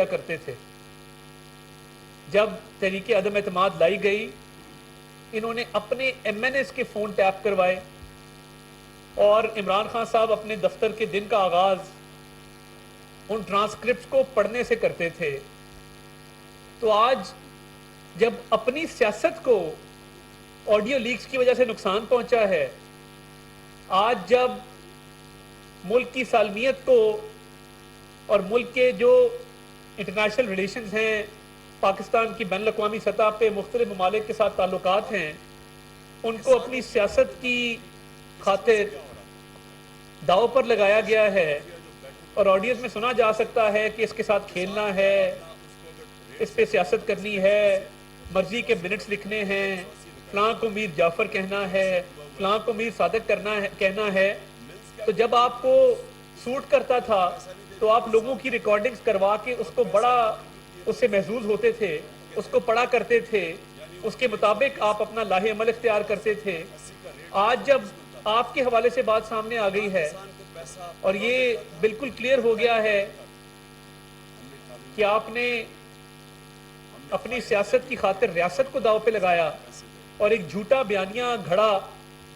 کیا کرتے تھے. جب تحریک عدم اعتماد لائی گئی انہوں نے اپنے ایم این ایس کے فون ٹیپ کروائے اور عمران خان صاحب اپنے دفتر کے دن کا آغاز ان ٹرانسکرپٹس کو پڑھنے سے کرتے تھے. تو آج جب اپنی سیاست کو آڈیو لیکس کی وجہ سے نقصان پہنچا ہے, آج جب ملک کی سالمیت کو اور ملک کے جو انٹرنیشنل ریلیشنز ہیں, پاکستان کی بین الاقوامی سطح پہ مختلف ممالک کے ساتھ تعلقات ہیں, ان کو اپنی سیاست کی خاطر داؤ پر لگایا گیا ہے, اور آڈیوز میں سنا جا سکتا ہے کہ اس کے ساتھ کھیلنا ہے, اس پہ سیاست کرنی ہے, مرضی کے منٹس لکھنے ہیں, فلاں کو میر جعفر کہنا ہے, فلاں کو میر صادق کہنا ہے. تو جب آپ کو سوٹ کرتا تھا تو آپ لوگوں کی ریکارڈنگز کروا کے اس کو بڑا اس سے محظوظ ہوتے تھے, اس کو پڑھا کرتے تھے, اس کے مطابق آپ اپنا لاہ عمل اختیار کرتے تھے. آج جب آپ کے حوالے سے بات سامنے آ گئی ہے اور یہ بالکل کلیئر ہو گیا ہے کہ آپ نے اپنی سیاست کی خاطر ریاست کو داؤ پہ لگایا اور ایک جھوٹا بیانیہ گھڑا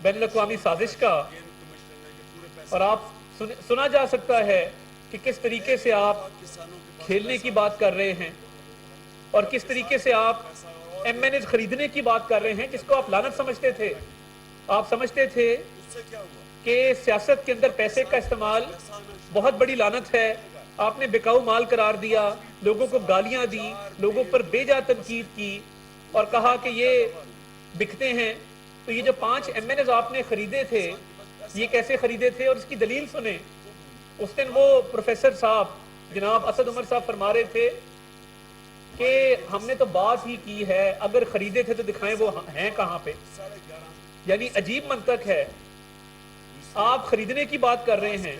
بین الاقوامی سازش کا, اور آپ سنا جا سکتا ہے کہ کس طریقے سے آپ کھیلنے کی بات کر رہے ہیں اور کس طریقے سے آپ ایم این ایز خریدنے کی بات کر رہے ہیں, جس کو آپ لعنت سمجھتے تھے. آپ سمجھتے تھے کہ سیاست کے اندر پیسے کا استعمال بہت بڑی لعنت ہے. آپ نے بکاؤ مال قرار دیا, لوگوں کو گالیاں دی, لوگوں پر بے جا تنقید کی اور کہا کہ یہ بکتے ہیں. تو یہ جو 5 ایم این ایز آپ نے خریدے تھے, یہ کیسے خریدے تھے اور اس کی دلیل سنیں. اس دن وہ پروفیسر صاحب جناب اسد عمر صاحب فرما رہے تھے کہ ہم نے تو بات ہی کی ہے, اگر خریدے تھے تو دکھائیں وہ ہیں کہاں پہ. یعنی عجیب منطق ہے, آپ خریدنے کی بات کر رہے ہیں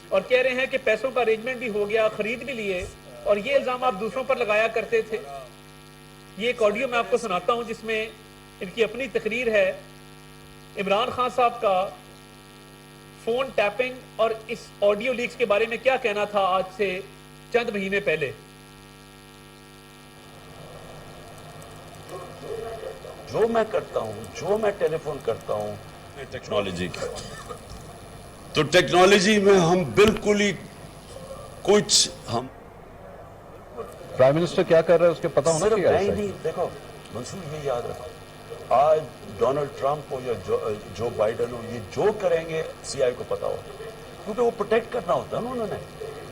اور کہہ رہے ہیں کہ پیسوں کا ارینجمنٹ بھی ہو گیا, خرید بھی لیے, اور یہ الزام آپ دوسروں پر لگایا کرتے تھے. یہ ایک آڈیو میں آپ کو سناتا ہوں جس میں ان کی اپنی تقریر ہے. عمران خان صاحب کا فون ٹیپنگ اور اس آڈیو لیکس کے بارے میں کیا کہنا تھا آج سے چند مہینے پہلے. جو میں کرتا ہوں, جو میں ٹیلی فون کرتا ہوں ٹیکنالوجی کی, تو ٹیکنالوجی میں ہم بالکل ہی کچھ ہم پرائم منسٹر کیا کر رہا ہے اس کے پتہ ہونا چاہیے. میں ہی نہیں, دیکھو منصور یہ یاد رکھو, آج ڈونلڈ ٹرمپ ہو یا جو بائیڈن ہو, یہ جو کریں گے سی آئی کو پتا ہوگا, کیونکہ وہ پروٹیکٹ کرنا ہوتا ہے نا. انہوں نے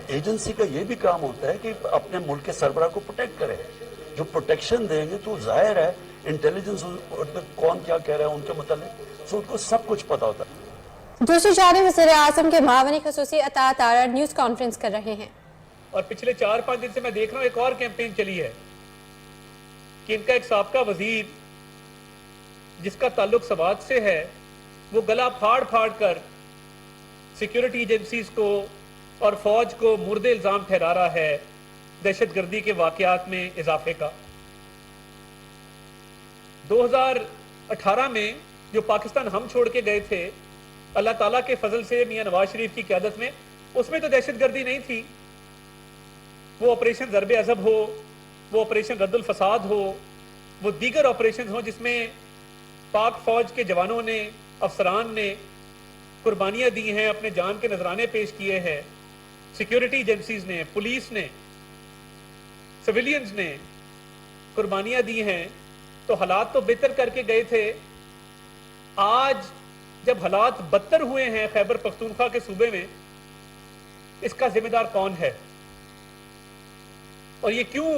ایجنسی کا یہ بھی کام ہوتا ہے کہ اپنے ملک کے سربراہ کو پروٹیکٹ کرے. جو پروٹیکشن دیں گے تو ظاہر ہے انٹیلیجنس کون کیا کہہ رہا ہے ان کے متعلق, سو ان کو سب کچھ پتا ہوتا ہے. دوسری جانب وزیر اعظم کے معاون خصوصی عطا تارڑ نیوز کانفرنس کر رہے ہیں. اور پچھلے 4-5 دن سے میں دیکھ رہا ہوں ایک اور کیمپین چلی ہے کہ ان کا ایک سابقہ وزیر جس کا تعلق سوات سے ہے, وہ گلا پھاڑ پھاڑ کر سیکیورٹی ایجنسیز کو اور فوج کو مورد الزام ٹھہرا رہا ہے دہشت گردی کے واقعات میں اضافے کا. 2018 میں جو پاکستان ہم چھوڑ کے گئے تھے اللہ تعالیٰ کے فضل سے میاں نواز شریف کی قیادت میں, اس میں تو دہشت گردی نہیں تھی. وہ آپریشن ضرب عذب ہو, وہ آپریشن رد الفساد ہو, وہ دیگر آپریشن ہوں جس میں پاک فوج کے جوانوں نے, افسران نے قربانیاں دی ہیں, اپنے جان کے نذرانے پیش کیے ہیں, سیکیورٹی ایجنسیز نے, پولیس نے, سویلینز نے قربانیاں دی ہیں. تو حالات تو بہتر کر کے گئے تھے. آج جب حالات بدتر ہوئے ہیں خیبر پختونخوا کے صوبے میں, اس کا ذمہ دار کون ہے؟ اور یہ کیوں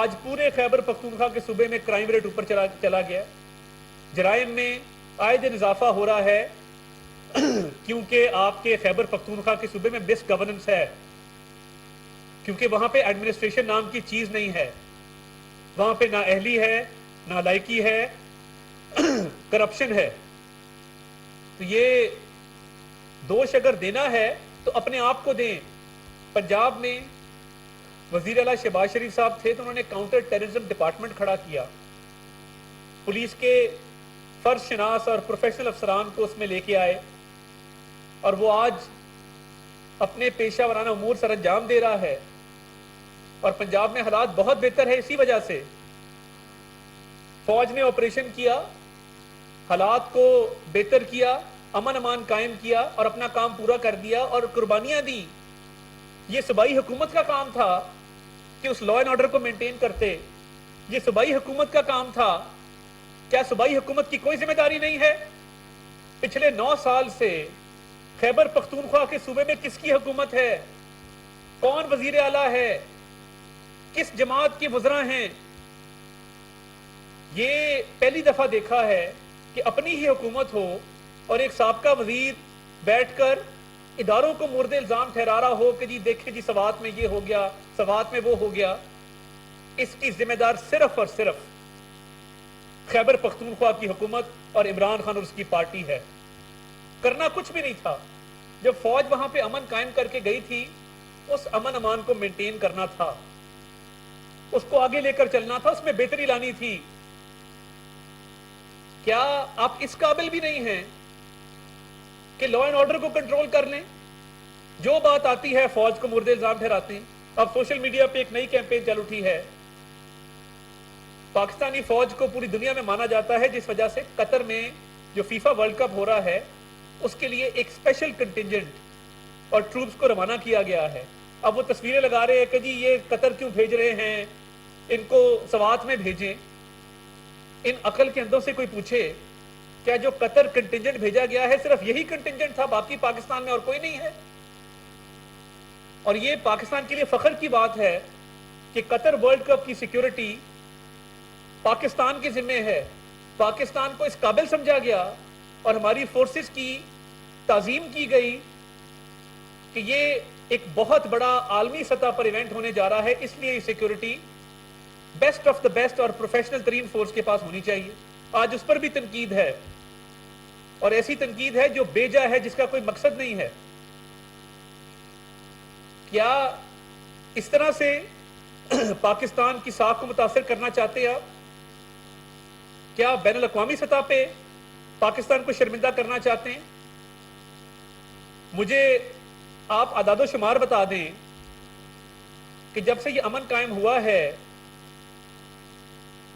آج پورے خیبر پختونخوا کے صوبے میں کرائم ریٹ اوپر چلا گیا؟ جرائم میں آئے دن اضافہ ہو رہا ہے کیونکہ آپ کے خیبر پختونخوا کے صوبے میں مس گورننس ہے, کیونکہ وہاں پہ ایڈمنسٹریشن نام کی چیز نہیں ہے, وہاں پہ نااہلی ہے, نالائکی ہے, کرپشن ہے. تو یہ دوش اگر دینا ہے تو اپنے آپ کو دیں. پنجاب میں وزیر اعلیٰ شہباز شریف صاحب تھے تو انہوں نے کاؤنٹر ٹیررزم ڈپارٹمنٹ کھڑا کیا, پولیس کے فرض شناس اور پروفیشنل افسران کو اس میں لے کے آئے, اور وہ آج اپنے پیشہ ورانہ امور سر انجام دے رہا ہے. اور پنجاب میں حالات بہت بہتر ہے اسی وجہ سے. فوج نے آپریشن کیا, حالات کو بہتر کیا, امن امان قائم کیا اور اپنا کام پورا کر دیا اور قربانیاں دی. یہ صوبائی حکومت کا کام تھا کہ اس لا اینڈ آرڈر کو مینٹین کرتے. یہ صوبائی حکومت کا کام تھا. کیا صوبائی حکومت کی کوئی ذمہ داری نہیں ہے؟ پچھلے 9 سال سے خیبر پختونخوا کے صوبے میں کس کی حکومت ہے؟ کون وزیر اعلیٰ ہے؟ کس جماعت کے وزراء ہیں؟ یہ پہلی دفعہ دیکھا ہے کہ اپنی ہی حکومت ہو اور ایک سابقہ وزیر بیٹھ کر اداروں کو مورد الزام ٹھہرا رہا ہو کہ جی دیکھیں جی سوات میں یہ ہو گیا, سوات میں وہ ہو گیا. اس کی ذمہ دار صرف اور صرف خیبر پختونخوا کی حکومت اور عمران خان اور اس کی پارٹی ہے. کرنا کچھ بھی نہیں تھا. جب فوج وہاں پہ امن قائم کر کے گئی تھی, اس امن امان کو مینٹین کرنا تھا, اس کو آگے لے کر چلنا تھا, اس میں بہتری لانی تھی. کیا آپ اس قابل بھی نہیں ہیں کہ لا اینڈ آرڈر کو کنٹرول کر لیں؟ جو بات آتی ہے فوج کو مورد الزام ٹھہراتے ہیں. اب سوشل میڈیا پہ ایک نئی کیمپین چل اٹھی ہے. پاکستانی فوج کو پوری دنیا میں مانا جاتا ہے جس وجہ سے قطر میں جو فیفا ورلڈ کپ ہو رہا ہے اس کے لیے ایک اسپیشل کنٹینجنٹ اور ٹروپس کو روانہ کیا گیا ہے. اب وہ تصویریں لگا رہے ہیں کہ جی یہ قطر کیوں بھیج رہے ہیں, ان کو سوات میں بھیجیں. ان عقل کے اندوں سے کوئی پوچھے کیا جو قطر کنٹینجنٹ بھیجا گیا ہے صرف یہی کنٹینجنٹ تھا, باقی پاکستان میں اور کوئی نہیں ہے؟ اور یہ پاکستان کے لیے فخر کی بات ہے کہ قطر ورلڈ کپ کی سیکیورٹی پاکستان کے ذمہ ہے. پاکستان کو اس قابل سمجھا گیا اور ہماری فورسز کی تعظیم کی گئی کہ یہ ایک بہت بڑا عالمی سطح پر ایونٹ ہونے جا رہا ہے, اس لیے یہ security best of the best اور پروفیشنل ترین فورس کے پاس ہونی چاہیے. آج اس پر بھی تنقید ہے, اور ایسی تنقید ہے جو بیجا ہے, جس کا کوئی مقصد نہیں ہے. کیا اس طرح سے پاکستان کی ساکھ کو متاثر کرنا چاہتے ہیں آپ؟ کیا بین الاقوامی سطح پہ پاکستان کو شرمندہ کرنا چاہتے ہیں؟ مجھے آپ اعداد و شمار بتا دیں کہ جب سے یہ امن قائم ہوا ہے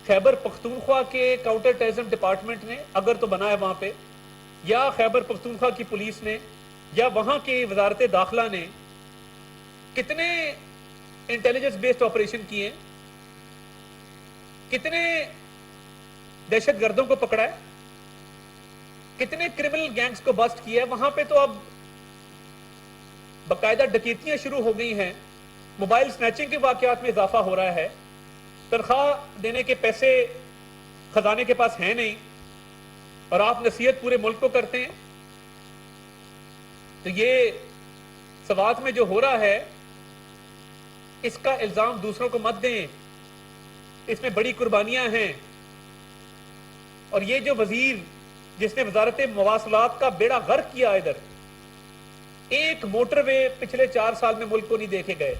خیبر پختونخوا کے کاؤنٹر ٹیررزم ڈپارٹمنٹ نے, اگر تو بنا ہے وہاں پہ, یا خیبر پختونخوا کی پولیس نے, یا وہاں کی وزارت داخلہ نے کتنے انٹیلیجنس بیسڈ آپریشن کیے, کتنے دہشت گردوں کو پکڑا ہے, کتنے کرمنل گینگز کو بسٹ کیا ہے. وہاں پہ تو اب باقاعدہ ڈکیتیاں شروع ہو گئی ہیں, موبائل سنیچنگ کے واقعات میں اضافہ ہو رہا ہے. تنخواہ دینے کے پیسے خزانے کے پاس ہیں نہیں, اور آپ نصیحت پورے ملک کو کرتے ہیں. تو یہ سوات میں جو ہو رہا ہے اس کا الزام دوسروں کو مت دیں, اس میں بڑی قربانیاں ہیں. اور یہ جو وزیر جس نے وزارت مواصلات کا بیڑا غرق کیا, ادھر ایک موٹر وے پچھلے 4 سال میں ملک کو نہیں دے کے گئے,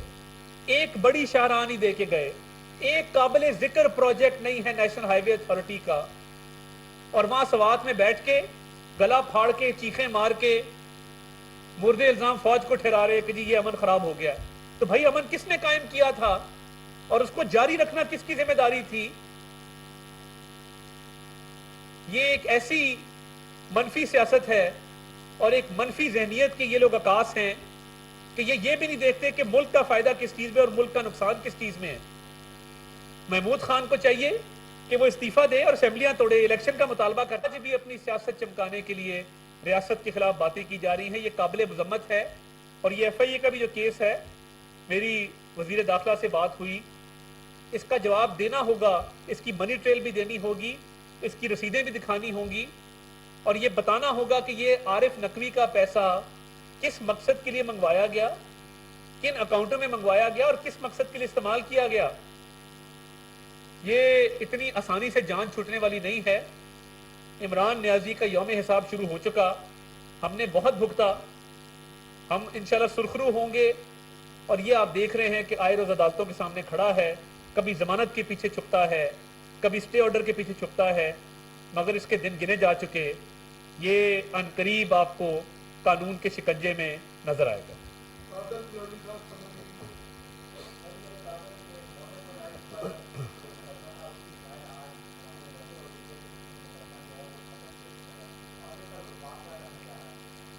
ایک بڑی شاہراہ نہیں دے کے گئے, ایک قابل ذکر پروجیکٹ نہیں ہے نیشنل ہائی وے اتھارٹی کا. اور وہاں سوات میں بیٹھ کے گلا پھاڑ کے چیخیں مار کے مورد الزام فوج کو ٹھہرا رہے کہ جی یہ امن خراب ہو گیا. تو بھائی امن کس نے قائم کیا تھا اور اس کو جاری رکھنا کس کی ذمہ داری تھی؟ یہ ایک ایسی منفی سیاست ہے اور ایک منفی ذہنیت کے یہ لوگ عکاس ہیں کہ یہ بھی نہیں دیکھتے کہ ملک کا فائدہ کس چیز میں اور ملک کا نقصان کس چیز میں ہے. محمود خان کو چاہیے کہ وہ استعفیٰ دے اور اسمبلیاں توڑے, الیکشن کا مطالبہ کرتا ہے. بھی اپنی سیاست چمکانے کے لیے ریاست کے خلاف باتیں کی جا رہی ہیں, یہ قابل مذمت ہے. اور یہ ایف آئی اے کا بھی جو کیس ہے, میری وزیر داخلہ سے بات ہوئی, اس کا جواب دینا ہوگا, اس کی منی ٹریل بھی دینی ہوگی, اس کی رسیدیں بھی دکھانی ہوں گی, اور یہ بتانا ہوگا کہ یہ عارف نقوی کا پیسہ کس مقصد کے لیے منگوایا گیا, کن اکاؤنٹوں میں منگوایا گیا اور کس مقصد کے لیے استعمال کیا گیا. یہ اتنی آسانی سے جان چھوٹنے والی نہیں ہے. عمران نیازی کا یوم حساب شروع ہو چکا, ہم نے بہت بھگتا, ہم انشاءاللہ سرخرو ہوں گے. اور یہ آپ دیکھ رہے ہیں کہ آئے روز عدالتوں کے سامنے کھڑا ہے, کبھی ضمانت کے پیچھے چھپتا ہے, کبھی سٹے آرڈر کے پیچھے چھپتا ہے, مگر اس کے دن گنے جا چکے. یہ ان قریب آپ کو قانون کے شکنجے میں نظر آئے گا.